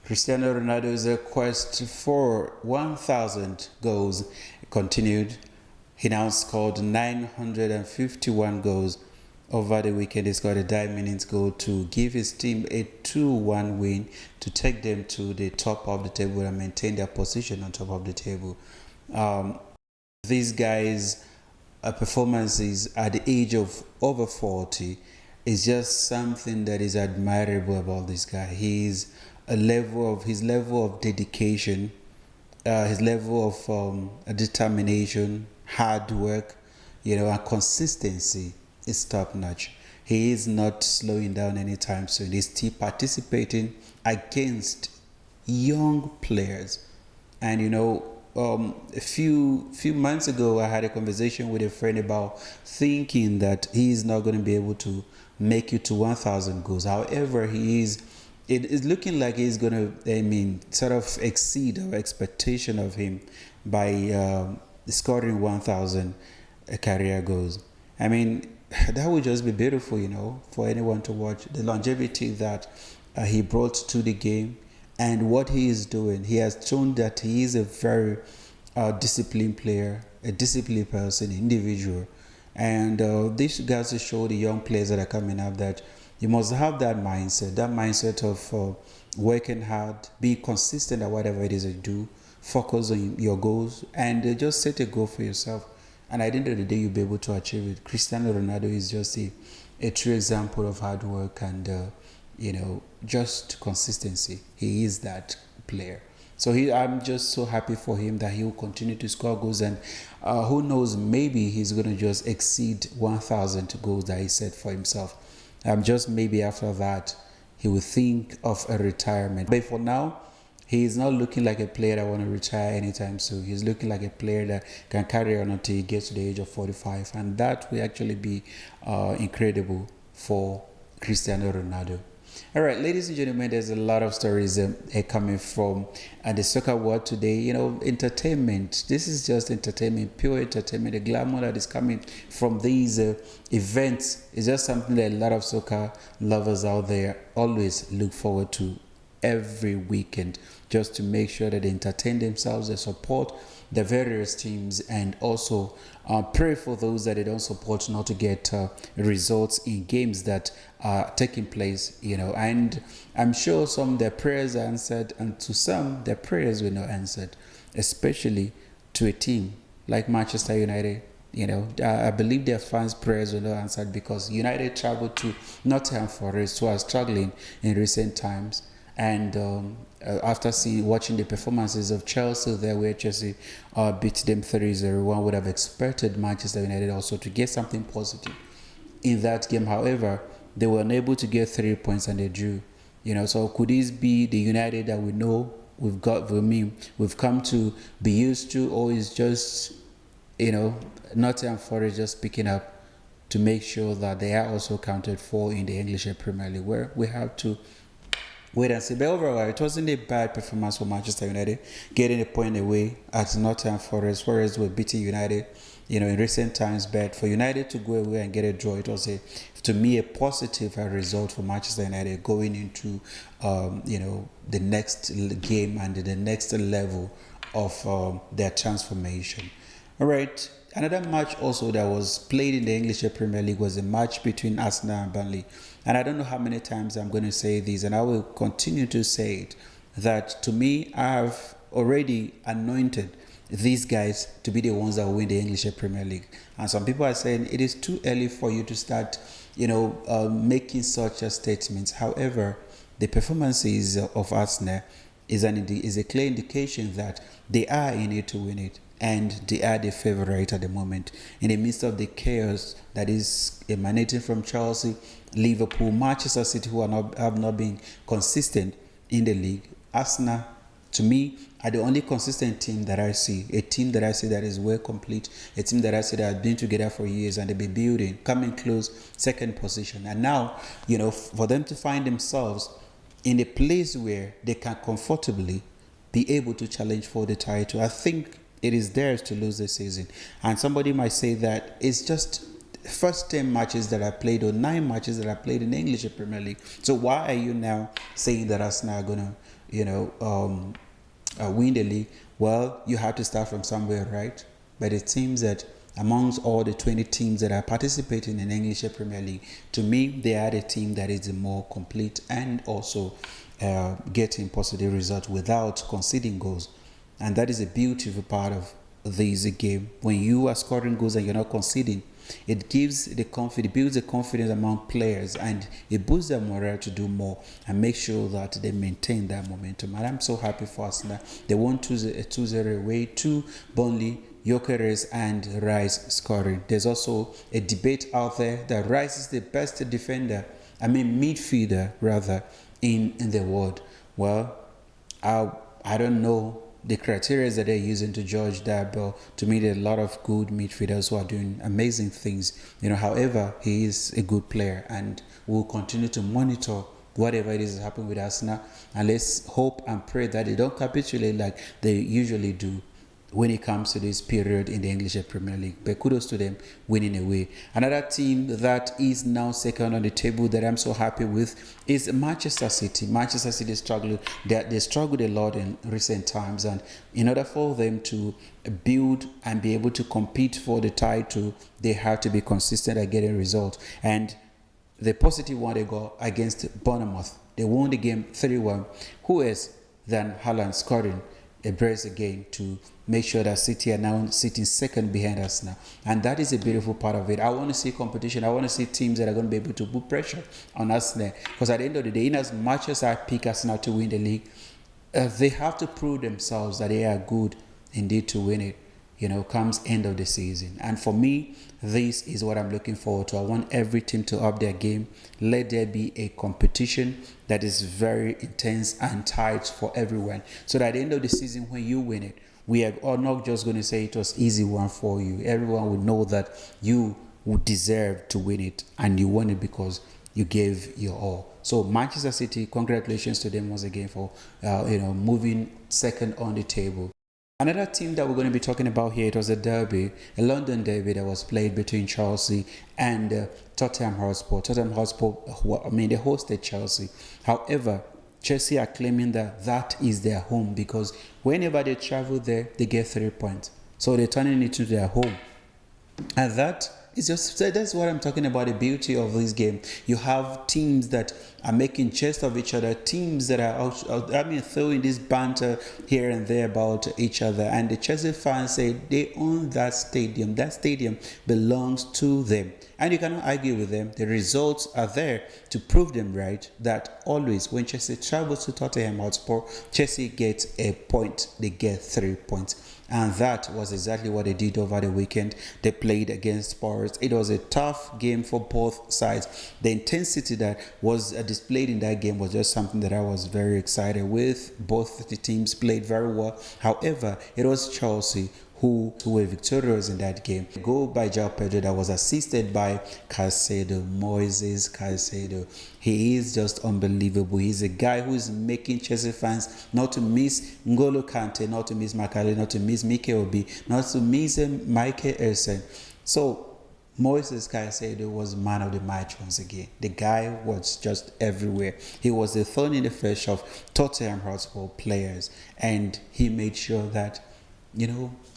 Cristiano Ronaldo's quest for 1,000 goals continued. He now scored 951 goals over the weekend. He scored a 9 minutes goal to give his team a 2-1 win to take them to the top of the table and maintain their position on top of the table. These guys' performances at the age of over 40 is just something that is admirable about this guy. His level of dedication, his level of determination, hard work, and consistency is top notch. He is not slowing down anytime soon. He's still participating against young players. And a few months ago, I had a conversation with a friend about thinking that he is not going to be able to make it to 1,000 goals. However, it is looking like he's going to, sort of exceed our expectation of him by scoring 1,000 career goals. That would just be beautiful, for anyone to watch. The longevity that he brought to the game and what he is doing. He has shown that he is a very disciplined player, a disciplined person, individual. And this goes to show the young players that are coming up that you must have that mindset of working hard, be consistent at whatever it is you do, focus on your goals, and just set a goal for yourself. And at the end of the day, you'll be able to achieve it. Cristiano Ronaldo is just a true example of hard work and, just consistency. He is that player. So I'm just so happy for him that he will continue to score goals. And who knows, maybe he's going to just exceed 1,000 goals that he set for himself. Just maybe after that, he will think of a retirement. But for now, he is not looking like a player that want to retire anytime soon. He's looking like a player that can carry on until he gets to the age of 45. And that will actually be incredible for Cristiano Ronaldo. All right, ladies and gentlemen, there's a lot of stories coming from the soccer world today. Entertainment. This is just entertainment, pure entertainment. The glamour that is coming from these events is just something that a lot of soccer lovers out there always look forward to every weekend, just to make sure that they entertain themselves, they support the various teams, and also pray for those that they don't support not to get results in games that are taking place, and I'm sure some of their prayers are answered, and to some their prayers were not answered, especially to a team like Manchester United. I believe their fans' prayers were not answered because United traveled to Nottingham Forest, who are struggling in recent times. And after watching the performances of Chelsea there, where Chelsea beat them 3-0, one would have expected Manchester United also to get something positive in that game. However, they were unable to get 3 points and they drew. So could this be the United that we know we've come to be used to, or is just Nottingham Forest just picking up to make sure that they are also counted for in the English Premier League, where we have to wait and see. But overall, it wasn't a bad performance for Manchester United, getting a point away at Nottingham Forest. Forest were beating United, in recent times. But for United to go away and get a draw, it was to me a positive result for Manchester United going into the next game and the next level of their transformation. All right. Another match also that was played in the English Premier League was a match between Arsenal and Burnley. And I don't know how many times I'm going to say this, and I will continue to say it, that to me, I have already anointed these guys to be the ones that will win the English Premier League. And some people are saying it is too early for you to start, making such a statements. However, the performances of Arsenal is a clear indication that they are in it to win it. And they are the favorite at the moment. In the midst of the chaos that is emanating from Chelsea, Liverpool, Manchester City, who have not been consistent in the league, Arsenal, to me, are the only consistent team that I see. A team that I see that is well complete. A team that I see that has been together for years and they've been building, coming close, second position. And now, for them to find themselves in a place where they can comfortably be able to challenge for the title, I think it is theirs to lose this season. And somebody might say that it's just first 10 matches that I played, or 9 matches that I played in the English Premier League. So why are you now saying that Arsenal are going to win the league, well, you have to start from somewhere, right? But it seems that amongst all the 20 teams that are participating in the English Premier League, to me, they are the team that is the more complete and also getting positive results without conceding goals. And that is a beautiful part of this game. When you are scoring goals and you're not conceding, it gives the confidence, builds the confidence among players, and it boosts their morale to do more and make sure that they maintain that momentum. And I'm so happy for Arsenal. They won 2-0 away to Burnley, Gyökeres and Rice scoring. There's also a debate out there that Rice is the best midfielder rather in the world. Well, I don't know the criteria that they're using to judge that, but to me, there are a lot of good midfielders who are doing amazing things. However, he is a good player, and we'll continue to monitor whatever it is happening with Arsenal, and let's hope and pray that they don't capitulate like they usually do when it comes to this period in the English Premier League. But kudos to them winning away. Another team that is now second on the table that I'm so happy with is Manchester City. Manchester City struggled. They struggled a lot in recent times, and in order for them to build and be able to compete for the title, they have to be consistent at getting results. And the positive one they got against Bournemouth, they won the game 3-1. Who else than Haaland scoring a brace again to make sure that City are now sitting second behind us now. And that is a beautiful part of it. I want to see competition. I want to see teams that are going to be able to put pressure on Arsenal. Because at the end of the day, in as much as I pick Arsenal to win the league, they have to prove themselves that they are good indeed to win it, comes end of the season. And for me, this is what I'm looking forward to. I want every team to up their game. Let there be a competition that is very intense and tight for everyone. So that at the end of the season, when you win it, we are not just going to say it was easy one for you. Everyone will know that you would deserve to win it, and you won it because you gave your all. So Manchester City, congratulations to them once again for moving second on the table. Another team that we're going to be talking about here, it was a London derby that was played between Chelsea and Tottenham Hotspur. Tottenham Hotspur, they hosted Chelsea. However, Chelsea are claiming that is their home because whenever they travel there, they get 3 points. So they're turning it into their home. And that's what I'm talking about, the beauty of this game. You have teams that are making jest of each other, teams that are throwing this banter here and there about each other. And the Chelsea fans say they own that stadium. That stadium belongs to them. And you cannot argue with them. The results are there to prove them right, that always when Chelsea travels to Tottenham Hotspur, Chelsea gets a point. They get 3 points. And that was exactly what they did over the weekend. They played against Spurs. It was a tough game for both sides. The intensity that was displayed in that game was just something that I was very excited with. Both the teams played very well. However, it was Chelsea who were victorious in that game. A goal by João Pedro that was assisted by Moises Caicedo. He is just unbelievable. He's a guy who is making Chelsea fans not to miss N'Golo Kante, not to miss Makalé, not to miss Mikel Obi, not to miss Michael Essien. So Moises Caicedo was man of the match once again. The guy was just everywhere. He was the thorn in the flesh of Tottenham Hotspur players, and he made sure that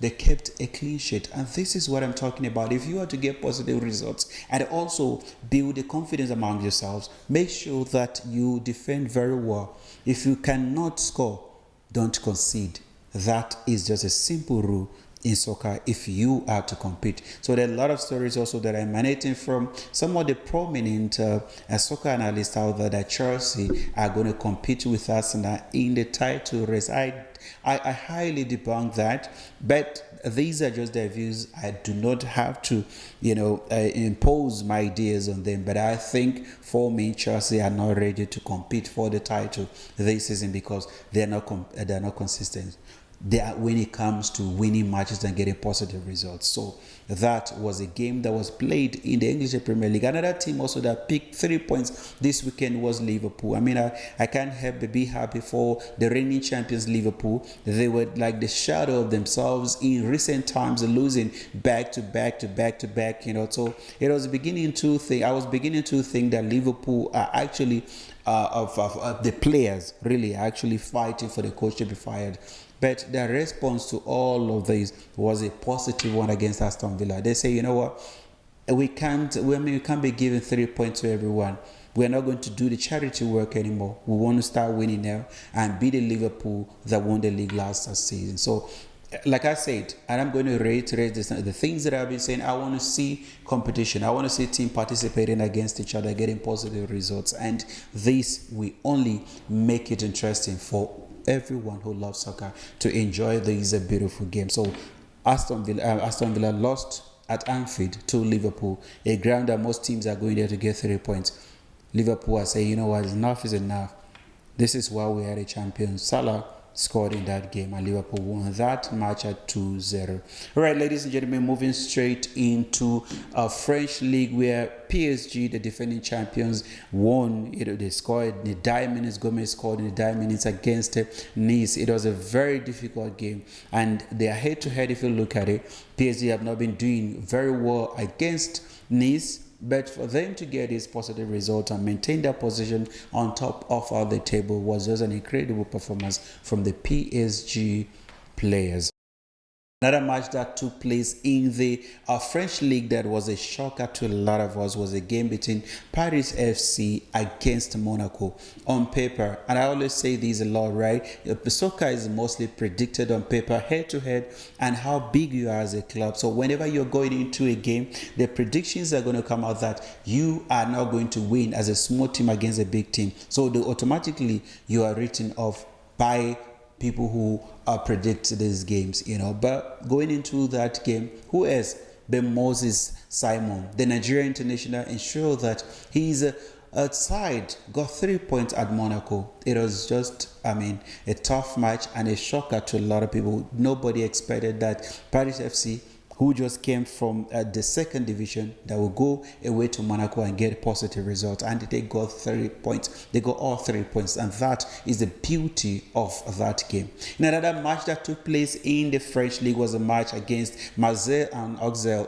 they kept a clean sheet. And this is what I'm talking about. If you are to get positive results and also build the confidence among yourselves, make sure that you defend very well. If you cannot score, don't concede. That is just a simple rule in soccer if you are to compete. So there are a lot of stories also that are emanating from some of the prominent soccer analysts out there that Chelsea are going to compete with Arsenal in the title race. I highly debunk that, but these are just their views. I do not have to, impose my ideas on them. But I think for me, Chelsea are not ready to compete for the title this season because they're not consistent. When it comes to winning matches and getting positive results. So that was a game that was played in the English Premier League. Another team also that picked 3 points this weekend was Liverpool. I can't help but be happy for the reigning champions Liverpool. They were like the shadow of themselves in recent times, losing back to back. So I was beginning to think that Liverpool are actually of the players really actually fighting for the coach to be fired. But the response to all of this was a positive one against Aston Villa. They say, you know what, we can't be giving 3 points to everyone. We're not going to do the charity work anymore. We want to start winning now and be the Liverpool that won the league last season. So, like I said, and I'm going to reiterate this, the things that I've been saying, I want to see competition. I want to see teams participating against each other, getting positive results. And this will only make it interesting for everyone who loves soccer to enjoy these beautiful games. So Aston Villa lost at Anfield to Liverpool, a ground that most teams are going there to get 3 points. Liverpool are saying, you know what, enough is enough. This is why we are the champions. Salah scored in that game and Liverpool won that match at 2-0. All right, ladies and gentlemen, moving straight into a French league where PSG, the defending champions, won. They scored in the 9 minutes. Gomez scored in the 9 minutes against Nice. It was a very difficult game, and they are head-to-head. If you look at it, PSG have not been doing very well against Nice. But for them to get this positive result and maintain their position on top of the table was just an incredible performance from the PSG players. Another match that took place in the French league that was a shocker to a lot of us was a game between Paris FC against Monaco. On paper, and I always say this a lot, right? Soccer is mostly predicted on paper, head to head, and how big you are as a club. So whenever you're going into a game, the predictions are going to come out that you are not going to win as a small team against a big team. So automatically you are written off by people who predict these games, But going into that game, who else but Moses Simon, the Nigerian international, ensured that his side got 3 points at Monaco. It was just, a tough match and a shocker to a lot of people. Nobody expected that Paris FC, who just came from the second division, that will go away to Monaco and get a positive result. And they got 3 points. They got all 3 points. And that is the beauty of that game. Another match that took place in the French league was a match against Marseille and Auxerre.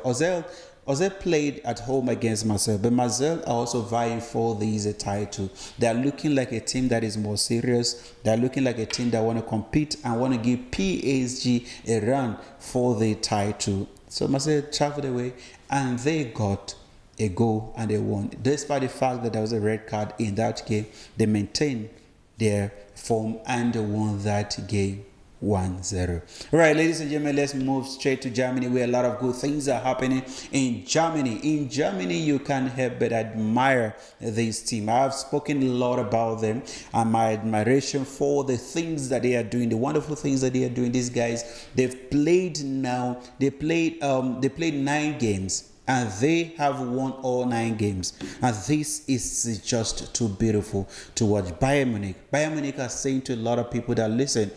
Auxerre played at home against Marseille, but Marseille are also vying for this title. They are looking like a team that is more serious. They are looking like a team that want to compete and want to give PSG a run for the title. So Marseille traveled away and they got a goal and they won. Despite the fact that there was a red card in that game, they maintained their form and they won that game 1-0. All right, ladies and gentlemen, let's move straight to Germany, where a lot of good things are happening in Germany. In Germany, you can't help but admire this team. I've spoken a lot about them and my admiration for the things that they are doing, the wonderful things that they are doing. These guys, they've played now. They played 9 games. And they have won all 9 games. And this is just too beautiful to watch. Bayern Munich are saying to a lot of people that, listen,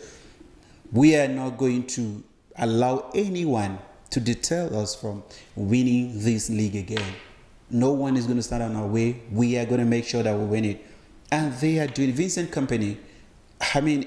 we are not going to allow anyone to deter us from winning this league again. No one is going to stand on our way. We are going to make sure that we win it. And they are doing. Vincent Kompany,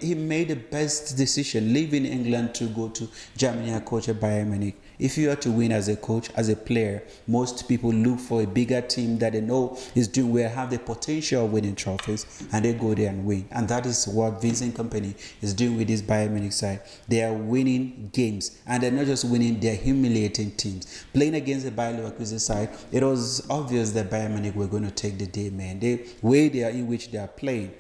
he made the best decision leaving England to go to Germany and coach at Bayern Munich. If you are to win as a coach, as a player, most people look for a bigger team that they know is doing well, have the potential of winning trophies, and they go there and win. And that is what Vincent Kompany is doing with this Bayern Munich side. They are winning games, and they're not just winning, they're humiliating teams. Playing against the Bayer Leverkusen side, it was obvious that Bayern Munich were going to take the day, man. The way they are in which they are playing.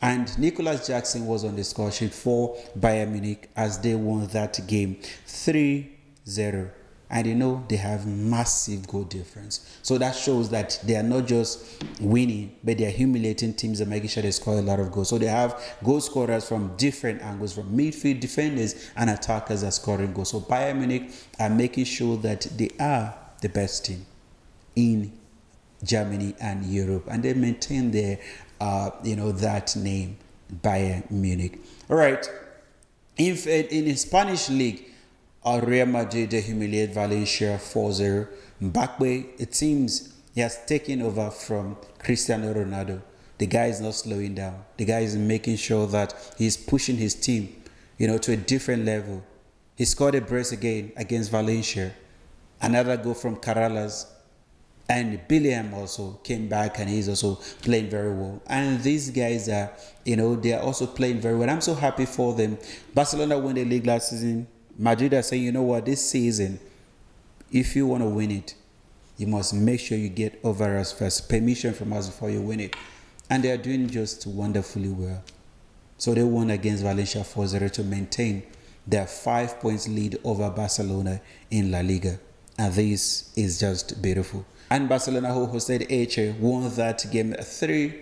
And Nicholas Jackson was on the score sheet for Bayern Munich as they won that game 3-0. And they have massive goal difference. So that shows that they are not just winning, but they are humiliating teams and making sure they score a lot of goals. So they have goal scorers from different angles, from midfield defenders and attackers are scoring goals. So Bayern Munich are making sure that they are the best team in Germany and Europe. And they maintain their that name, Bayern Munich. All right. If in the Spanish league, Real Madrid they humiliate Valencia 4-0. Mbappe, it seems he has taken over from Cristiano Ronaldo. The guy is not slowing down. The guy is making sure that he's pushing his team, to a different level. He scored a brace again against Valencia. Another goal from Carreras. And Billiam also came back and he's also playing very well. And these guys are, they are also playing very well. I'm so happy for them. Barcelona won the league last season. Madrid are saying, you know what, this season, if you want to win it, you must make sure you get over us first, permission from us before you win it. And they are doing just wonderfully well. So they won against Valencia 4-0 to maintain their 5 points lead over Barcelona in La Liga. And this is just beautiful. And Barcelona, who hosted Elche, won that game 3-1.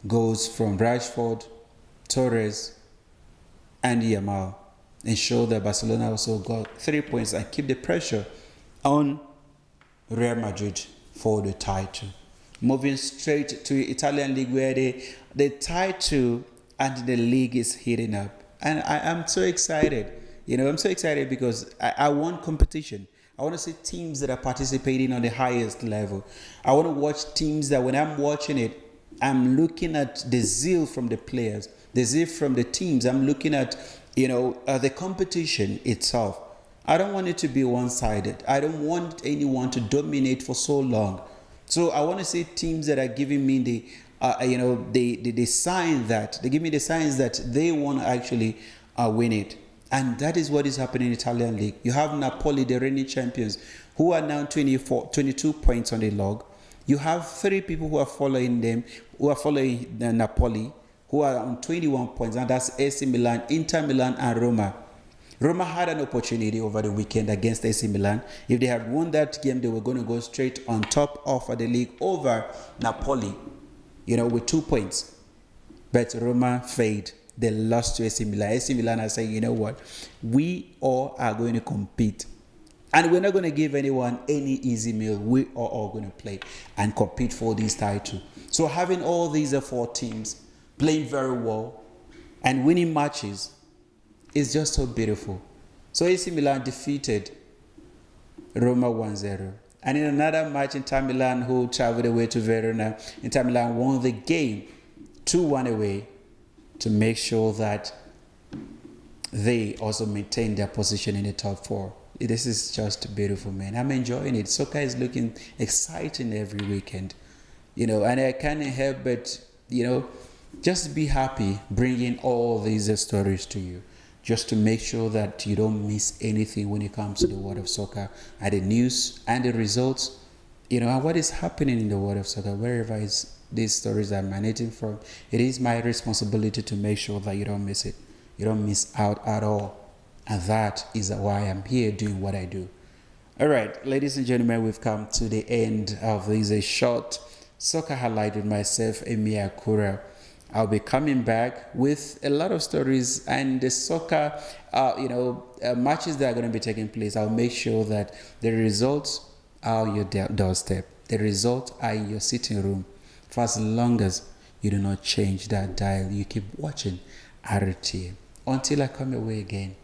Goals from Rashford, Torres, and Yamal. Ensure that Barcelona also got 3 points and keep the pressure on Real Madrid for the title. Moving straight to Italian league, where the title and the league is heating up. And I am so excited. I'm so excited because I want competition. I want to see teams that are participating on the highest level. I want to watch teams that when I'm watching it, I'm looking at the zeal from the players, the zeal from the teams. I'm looking at, the competition itself. I don't want it to be one-sided. I don't want anyone to dominate for so long. So I want to see teams that are giving me the sign that they give me the signs that they want to actually win it. And that is what is happening in the Italian league. You have Napoli, the reigning champions, who are now 22 points on the log. You have 3 people who are following them, who are following Napoli, who are on 21 points, and that's AC Milan, Inter Milan, and Roma. Roma had an opportunity over the weekend against AC Milan. If they had won that game, they were going to go straight on top of the league over Napoli, with 2 points. But Roma failed. They lost to AC Milan. AC Milan are saying, you know what? We all are going to compete. And we're not going to give anyone any easy meal. We are all going to play and compete for this title. So having all these 4 teams playing very well and winning matches is just so beautiful. So AC Milan defeated Roma 1-0. And in another match, Inter Milan, who traveled away to Verona, Inter Milan won the game 2-1 away to make sure that they also maintain their position in the top 4. This is just beautiful, man. I'm enjoying it. Soccer is looking exciting every weekend, and I can't help but, just be happy bringing all these stories to you, just to make sure that you don't miss anything when it comes to the world of soccer and the news and the results, and what is happening in the world of soccer, wherever these stories are emanating from. It is my responsibility to make sure that you don't miss it. You don't miss out at all. And that is why I'm here doing what I do. All right, ladies and gentlemen, we've come to the end of this short soccer highlight with myself, Emmy Akura. I'll be coming back with a lot of stories and the soccer, matches that are going to be taking place. I'll make sure that the results are on your doorstep. The results are in your sitting room. For as long as you do not change that dial, you keep watching RTM. Until I come away again,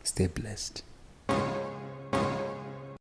stay blessed.